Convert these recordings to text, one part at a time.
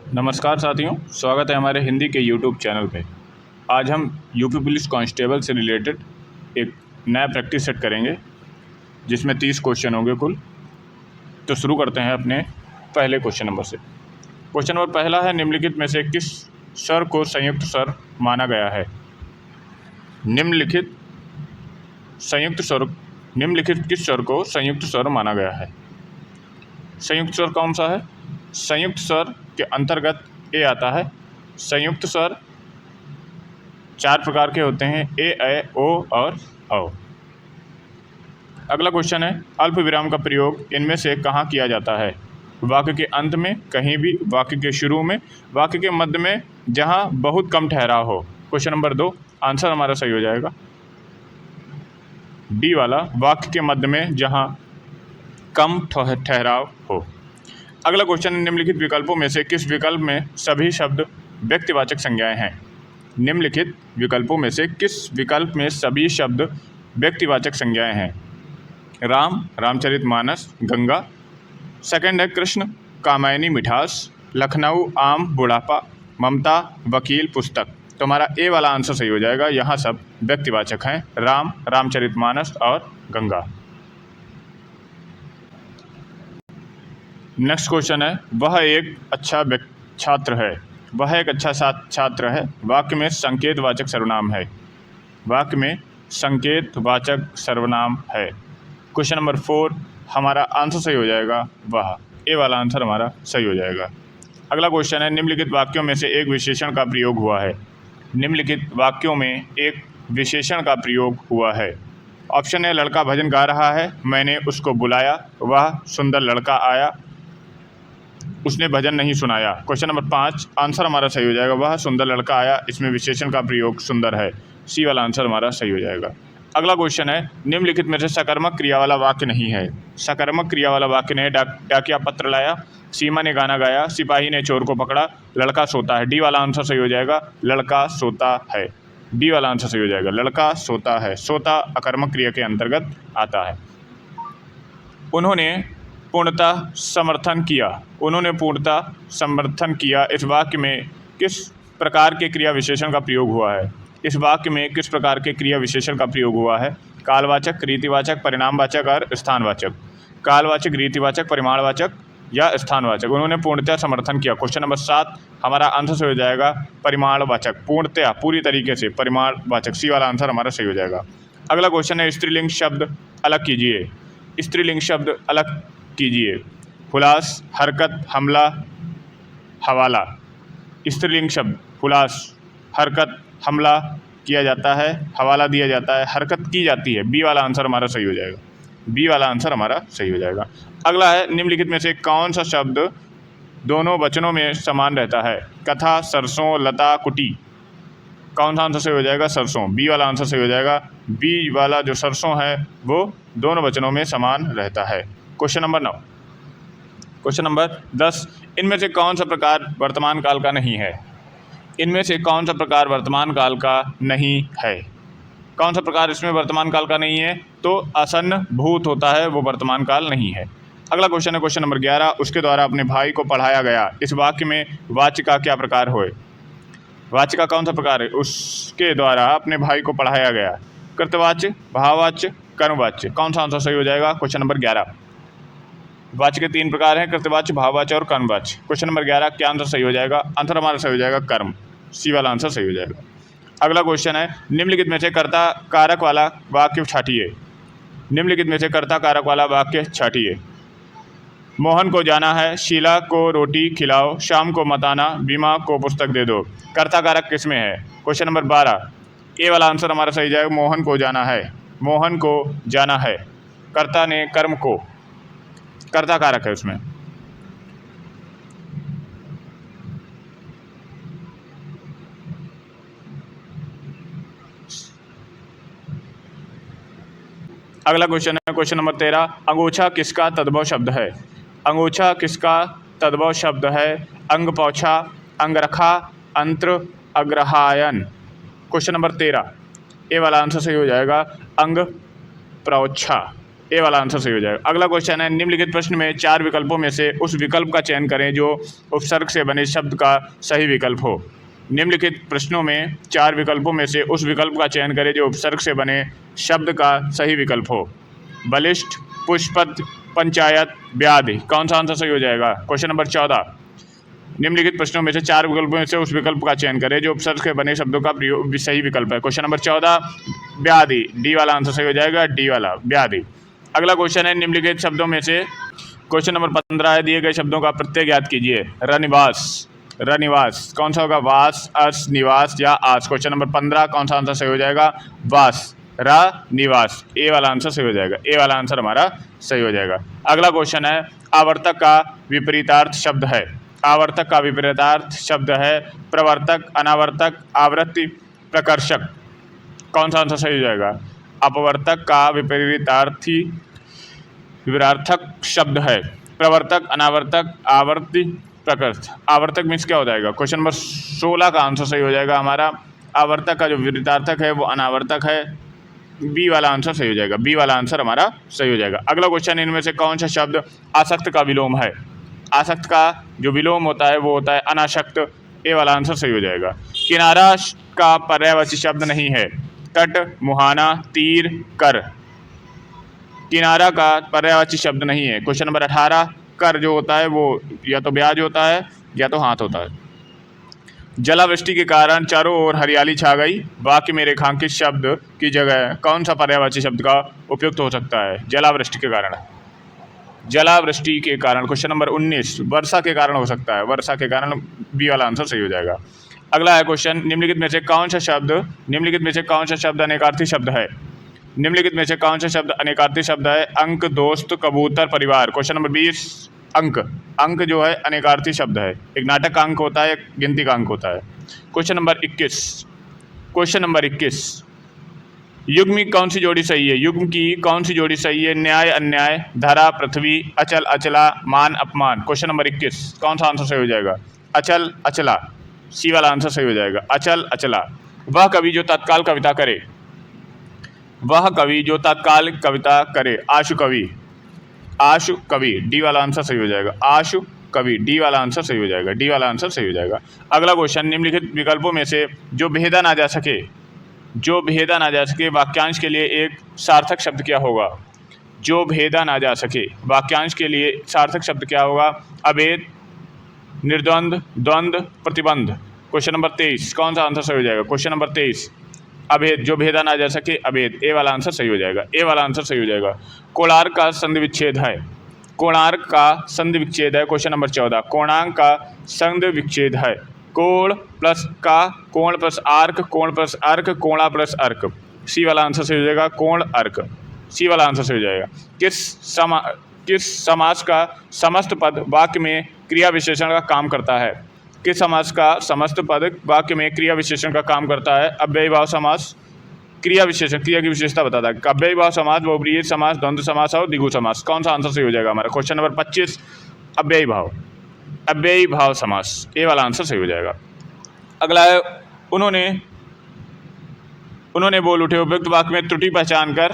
नमस्कार साथियों, स्वागत है हमारे हिंदी के यूट्यूब चैनल पे। आज हम यूपी पुलिस कांस्टेबल से रिलेटेड एक नया प्रैक्टिस सेट करेंगे जिसमें 30 क्वेश्चन होंगे कुल। तो शुरू करते हैं अपने पहले क्वेश्चन नंबर से। क्वेश्चन नंबर पहला है, निम्नलिखित में से किस स्वर को संयुक्त स्वर माना गया है? निम्नलिखित किस स्वर को संयुक्त स्वर माना गया है? संयुक्त स्वर कौन सा है? संयुक्त स्वर के अंतर्गत ए आता है। संयुक्त स्वर 4 प्रकार के होते हैं, ए, ऐ, ओ और औ। अगला क्वेश्चन है, अल्प विराम का प्रयोग इनमें से कहाँ किया जाता है? वाक्य के अंत में, कहीं भी, वाक्य के शुरू में, वाक्य के मध्य में, जहाँ बहुत कम ठहराव हो। क्वेश्चन नंबर 2, आंसर हमारा सही हो जाएगा डी वाला, वाक्य के मध्य में जहाँ कम ठहराव हो। अगला क्वेश्चन, निम्नलिखित विकल्पों में से किस विकल्प में सभी शब्द व्यक्तिवाचक संज्ञाएं हैं? निम्नलिखित विकल्पों में से किस विकल्प में सभी शब्द व्यक्तिवाचक संज्ञाएं हैं? राम, रामचरितमानस, गंगा। सेकंड है कृष्ण, कामायनी, मिठास, लखनऊ, आम, बुढ़ापा, ममता, वकील, पुस्तक। तो हमारा ए वाला आंसर सही हो जाएगा। यहाँ सब व्यक्तिवाचक हैं, राम, रामचरितमानस और गंगा। नेक्स्ट क्वेश्चन है, वह एक अच्छा छात्र है। वह एक अच्छा छात्र है, वाक्य में संकेतवाचक सर्वनाम है। वाक्य में संकेतवाचक सर्वनाम है। क्वेश्चन नंबर 4, हमारा आंसर सही हो जाएगा वह, ए वाला आंसर हमारा सही हो जाएगा। अगला क्वेश्चन है, निम्नलिखित वाक्यों में से एक विशेषण का प्रयोग हुआ है। निम्नलिखित वाक्यों में एक विशेषण का प्रयोग हुआ है। ऑप्शन है, लड़का भजन गा रहा है, मैंने उसको बुलाया, वह सुंदर लड़का आया, उसने भजन नहीं सुनाया। क्वेश्चन नंबर 5, आंसर हमारा सही हो जाएगा, वह सुंदर लड़का आया, इसमें विशेषण का प्रयोग सुंदर है। सी वाला आंसर हमारा सही हो जाएगा। अगला क्वेश्चन है, निम्नलिखित में से सकर्मक क्रिया वाला वाक्य नहीं है। सकर्मक क्रिया वाला वाक्य नहीं, डाकिया पत्र लाया, सीमा ने गाना गाया, सिपाही ने चोर को पकड़ा, लड़का सोता है। डी वाला आंसर सही हो जाएगा, लड़का सोता है। डी वाला आंसर सही हो जाएगा, लड़का सोता है। सोता अकर्मक क्रिया के अंतर्गत आता है। उन्होंने पूर्णतः समर्थन किया। उन्होंने पूर्णतः समर्थन किया, इस वाक्य में किस प्रकार के क्रिया विशेषण का प्रयोग हुआ है? इस वाक्य में किस प्रकार के क्रिया विशेषण का प्रयोग हुआ है? कालवाचक, रीतिवाचक, परिणामवाचक और स्थानवाचक। कालवाचक, रीतिवाचक, परिमाणवाचक या स्थानवाचक। उन्होंने पूर्णतः समर्थन किया। क्वेश्चन नंबर 7, हमारा आंसर सही हो जाएगा परिमाणवाचक। पूर्णतः, पूरी तरीके से, परिमाणवाचक। सी वाला आंसर हमारा सही हो जाएगा। अगला क्वेश्चन है, स्त्रीलिंग शब्द अलग कीजिए। स्त्रीलिंग शब्द अलग कीजिए। हुलास, हरकत, हमला, हवाला। स्त्रीलिंग शब्द हुलास, हरकत, हमला किया जाता है, हवाला दिया जाता है, हरकत की जाती है। बी वाला आंसर हमारा सही हो जाएगा। बी वाला आंसर हमारा सही हो जाएगा। अगला है, निम्नलिखित में से कौन सा शब्द दोनों वचनों में समान रहता है? कथा, सरसों, लता, कुटी। कौन सा आंसर सही हो जाएगा? सरसों। बी वाला आंसर सही हो जाएगा। बी वाला जो सरसों है वो दोनों वचनों में समान रहता है। Question number 9। क्वेश्चन नंबर 10, इनमें से कौन सा प्रकार वर्तमान काल का नहीं है? इनमें से कौन सा प्रकार वर्तमान काल का नहीं है? कौन सा प्रकार इसमें वर्तमान काल का नहीं है? तो आसन्न भूत होता है, वो वर्तमान काल नहीं है। अगला क्वेश्चन है क्वेश्चन नंबर 11, उसके द्वारा अपने भाई को पढ़ाया गया। इस वाक्य में वाच्य का क्या प्रकार होए? वाच्य का कौन सा प्रकार है? उसके द्वारा अपने भाई को पढ़ाया गया। कृतवाच्य, भाववाच्य, कर्मवाच्य। कौन सा आंसर सही हो जाएगा? Question number 11। वाच्य के 3 प्रकार हैं, कृतवाच्य, भाववाच्य और कर्मवाच्य। क्वेश्चन नंबर 11, क्या आंसर सही हो जाएगा? आंसर हमारा सही हो जाएगा कर्म। सी वाला आंसर सही हो जाएगा। अगला क्वेश्चन है, निम्नलिखित में से कर्ता कारक वाला वाक्य छांटिए। निम्नलिखित में से कर्ता कारक वाला वाक्य छांटिए। मोहन को जाना है, शीला को रोटी खिलाओ, शाम को मत आना, बीमा को पुस्तक दे दो। कर्ता कारक किस में है? क्वेश्चन नंबर 12, ए वाला आंसर हमारा सही जाएगा, मोहन को जाना है। मोहन को जाना है, कर्ता ने कर्म को, कर्ता कारक है उसमें। अगला क्वेश्चन है क्वेश्चन नंबर 13, अंगोछा किसका तद्भव शब्द है? अंगोछा किसका तद्भव शब्द है? अंगपोछा, अंगरखा, अंत्र, अग्रहायन। क्वेश्चन नंबर 13, ए वाला आंसर सही हो जाएगा अंग प्रोच्छा। ए वाला आंसर सही हो जाएगा। अगला क्वेश्चन है, निम्नलिखित प्रश्न में 4 विकल्पों में से उस विकल्प का चयन करें जो उपसर्ग से बने शब्द का सही विकल्प हो। निम्नलिखित प्रश्नों में 4 विकल्पों में से उस विकल्प का चयन करें जो उपसर्ग से बने शब्द का सही विकल्प हो। बलिष्ठ, पुष्पद, पंचायत, व्याधि। कौन सा आंसर सही हो जाएगा? क्वेश्चन नंबर 14, निम्नलिखित प्रश्नों में से 4 विकल्पों में से उस विकल्प का चयन करें जो उपसर्ग से बने शब्दों का सही विकल्प है। क्वेश्चन नंबर 14, व्याधि। डी वाला आंसर सही हो जाएगा, डी वाला, व्याधि। अगला क्वेश्चन है, निम्नलिखित शब्दों में से क्वेश्चन नंबर 15 है, दिए गए शब्दों का प्रत्यय ज्ञात कीजिए। रनिवास, रनिवास। कौन सा होगा? वास, अर्श, निवास या आस। क्वेश्चन नंबर 15 कौन सा आंसर सही हो जाएगा? वास, निवास। ए वाला आंसर सही हो जाएगा, ए वाला आंसर हमारा सही हो जाएगा। अगला क्वेश्चन है, आवर्तक का विपरीतार्थ शब्द है। आवर्तक का विपरीतार्थ शब्द है प्रवर्तक, अनावर्तक, आवृत्ति, प्रकर्षक। कौन सा आंसर सही हो जाएगा? अपवर्तक का विपरीतार्थी विपरीतार्थक शब्द है प्रवर्तक, अनावर्तक, आवर्ती, प्रकृत। आवर्तक मीन्स क्या हो जाएगा? क्वेश्चन नंबर 16 का आंसर सही हो जाएगा हमारा। आवर्तक का जो विपरीतार्थक है वो अनावर्तक है। बी वाला आंसर सही हो जाएगा, बी वाला आंसर हमारा सही हो जाएगा। अगला क्वेश्चन, इनमें से कौन सा शब्द आसक्त का विलोम है? आसक्त का जो विलोम होता है वो होता है अनासक्त। ए वाला आंसर सही हो जाएगा। किनारा का पर्यायवाची शब्द नहीं है। तट, मुहाना, तीर, कर। किनारा का पर्यायवाची शब्द नहीं है। क्वेश्चन नंबर 18, कर जो होता है वो या तो ब्याज होता है या तो हाथ होता है। जलावृष्टि के कारण चारों ओर हरियाली छा गई। वाक्य में रेखांकित शब्द की जगह कौन सा पर्यायवाची शब्द का उपयुक्त हो सकता है? जलावृष्टि के कारण, जलावृष्टि के कारण। क्वेश्चन नंबर 19, वर्षा के कारण हो सकता है। वर्षा के कारण, बी वाला आंसर सही हो जाएगा। अगला है क्वेश्चन, निम्नलिखित में से कौन सा शब्द अनेकार्थी शब्द है? निम्नलिखित में से कौन सा शब्द अनेकार्थी शब्द है? अंक, दोस्त, कबूतर, परिवार। क्वेश्चन नंबर 20, अंक। अंक जो है अनेकार्थी शब्द है। एक नाटक का अंक होता है, एक गिनती का अंक होता है। क्वेश्चन नंबर 21, युग्म की कौन सी जोड़ी सही है? युग्म की कौन सी जोड़ी सही है? न्याय, अन्याय, धरा, पृथ्वी, अचल, अचला, मान, अपमान। क्वेश्चन नंबर 21 कौन सा आंसर सही हो जाएगा? अचल, अचला। सी वाला आंसर सही हो जाएगा, अचल, अचला। वह कवि जो तत्काल कविता करे, वह कवि जो तत्काल कविता करे। आशु कवि, आशु कवि। डी वाला आंसर सही हो जाएगा, आशु कवि। डी वाला आंसर सही हो जाएगा, डी वाला आंसर सही हो जाएगा। अगला क्वेश्चन, निम्नलिखित विकल्पों में से जो भेदा ना जा सके, जो भेदा ना जा सके वाक्यांश के लिए एक सार्थक शब्द क्या होगा? जो भेदा ना जा सके वाक्यांश के लिए सार्थक शब्द क्या होगा? अभेद, निर्द्वंद, द्वंद, प्रतिबंध। क्वेश्चन नंबर 23 कौन सा आंसर सही हो जाएगा? क्वेश्चन नंबर 23, अभेद। जो भेदा ना जा सके, अभेद। ए वाला आंसर सही हो जाएगा, ए वाला आंसर सही हो जाएगा। कोणार्क का संधि विच्छेद है, कोणार्क का संधि विच्छेद है। क्वेश्चन नंबर 14, कोणांक का संधि विच्छेद है। कोण प्लस का, कोण प्लस आर्क, कोण प्लस अर्क, कोणा प्लस अर्क। सी वाला आंसर सही हो जाएगा, कोण अर्क। सी वाला आंसर सही हो जाएगा। किस समास का समस्त पद वाक्य में क्रिया विशेषण का काम करता है? किस समास का समस्त पद वाक्य में क्रिया विशेषण का काम करता है? अव्ययीभाव समास। क्रिया विशेषण, क्रिया की विशेषता बताता है। अव्ययीभाव समास, बहुब्रीहि समास, द्वंद्व समास और द्विगु समास। कौन सा आंसर सही हो जाएगा हमारा? क्वेश्चन नंबर 25, अव्ययीभाव, अव्ययीभाव समास। ए वाला आंसर सही हो जाएगा। अगला है, उन्होंने बोल उठे। उपयुक्त वाक्य में त्रुटि पहचान कर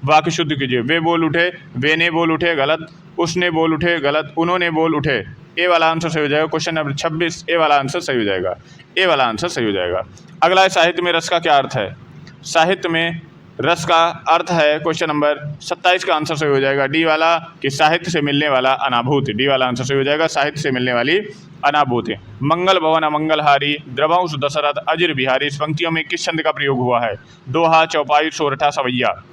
वाक्य शुद्ध कीजिए। वे बोल उठे, वे ने बोल उठे, गलत। उसने बोल उठे, गलत। उन्होंने बोल उठे। ए वाला आंसर सही हो जाएगा। क्वेश्चन नंबर 26, ए वाला आंसर सही हो जाएगा, ए वाला आंसर सही हो जाएगा। अगला है, साहित्य में रस का क्या अर्थ है? साहित्य में रस का अर्थ है, क्वेश्चन नंबर 27 का आंसर सही हो जाएगा, डी वाला, कि साहित्य से मिलने वाला अनाभूति। डी वाला आंसर सही हो जाएगा, साहित्य से मिलने वाली अनाभूति। मंगल भवन अमंगलहारी, द्रवंश दशरथ अजिर बिहारी। इस पंक्तियों में किस छंद का प्रयोग हुआ है? दोहा, चौपाई, सोरठा, सवैया।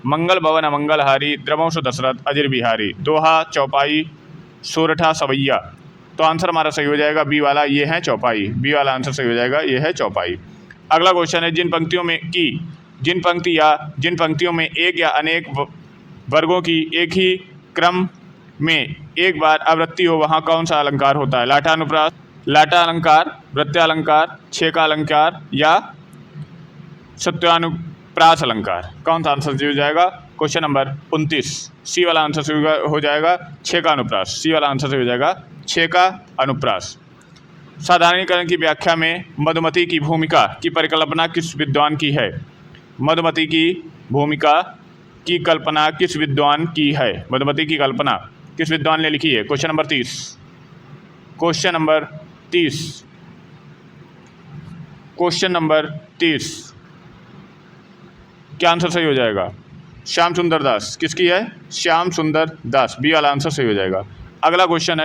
मंगल भवन अमंगलहारी, द्रवंश दशरथ अजिर बिहारी। दोहा, चौपाई, सोरठा, सवैया। तो आंसर हमारा सही हो जाएगा बी वाला, ये है चौपाई। बी वाला आंसर सही हो जाएगा, ये है चौपाई। अगला क्वेश्चन है, जिन पंक्तियों में एक या अनेक वर्गों की एक ही क्रम में एक बार आवृत्ति हो, वहाँ कौन सा अलंकार होता है? लाटानुप्रास, लाटा अलंकार, वृत्तालंकार, छेका अलंकार या सत्यानुप्रास अलंकार। कौन सा आंसर सही हो जाएगा? क्वेश्चन नंबर 29, सी वाला आंसर सही हो जाएगा, छेका अनुप्रास। सी वाला आंसर सही हो जाएगा, छेका अनुप्रास। साधारणीकरण की व्याख्या में मधुमती की भूमिका की परिकल्पना किस विद्वान की है? मधुमती की भूमिका की कल्पना किस विद्वान की है? मधुमती की कल्पना किस विद्वान ने लिखी है? Question number 30। Question number 30। Question number 30। क्या आंसर सही हो जाएगा? श्याम सुंदर दास। किसकी है? श्याम सुंदर दास। बी वाला आंसर सही हो जाएगा। अगला क्वेश्चन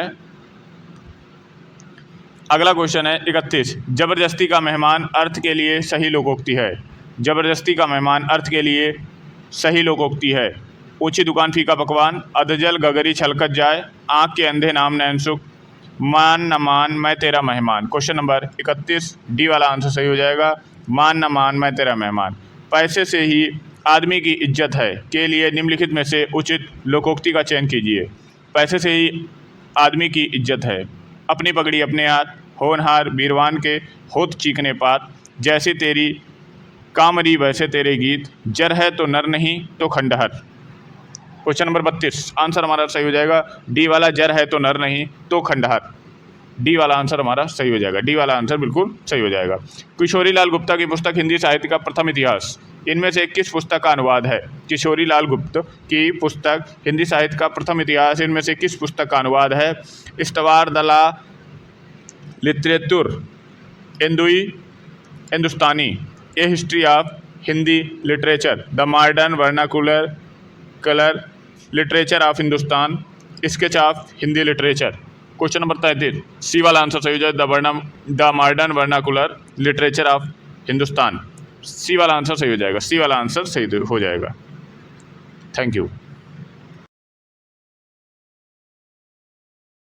है 31। जबरदस्ती का मेहमान अर्थ के लिए सही लोकोक्ति है। जबरदस्ती का मेहमान अर्थ के लिए सही लोकोक्ति है। ऊंची दुकान फीका पकवान, अधजल गगरी छलकत जाए, आँख के अंधे नाम नैन सुख, मान न मान मैं तेरा मेहमान। क्वेश्चन नंबर 31 डी वाला आंसर सही हो जाएगा। मान न मान मैं तेरा मेहमान। पैसे से ही आदमी की इज्जत है के लिए निम्नलिखित में से उचित लोकोक्ति का चयन कीजिए। पैसे से ही आदमी की इज्जत है। अपनी पगड़ी अपने हाथ, होनहार बीरवान के होत चीखने पात, जैसे तेरी कामरी वैसे तेरे गीत, जर है तो नर नहीं तो खंडहर। क्वेश्चन नंबर 32 आंसर हमारा सही हो जाएगा डी वाला, जर है तो नर नहीं तो खंडहर। डी वाला आंसर हमारा सही हो जाएगा। डी वाला आंसर बिल्कुल सही हो जाएगा। किशोरी लाल गुप्ता की पुस्तक हिंदी साहित्य का प्रथम इतिहास इनमें से किस पुस्तक का अनुवाद है? किशोरी लाल गुप्त की पुस्तक हिंदी साहित्य का प्रथम इतिहास इनमें से किस पुस्तक का अनुवाद है? इस्तवार दला literature Hindustani, a history of Hindi literature, the modern vernacular literature of Hindustan, sketch of Hindi literature. Question number 33 C वाला आंसर सही हो जाए, the modern vernacular literature of Hindustan. C वाला आंसर सही हो जाएगा। सी वाला आंसर सही हो जाएगा। Thank you.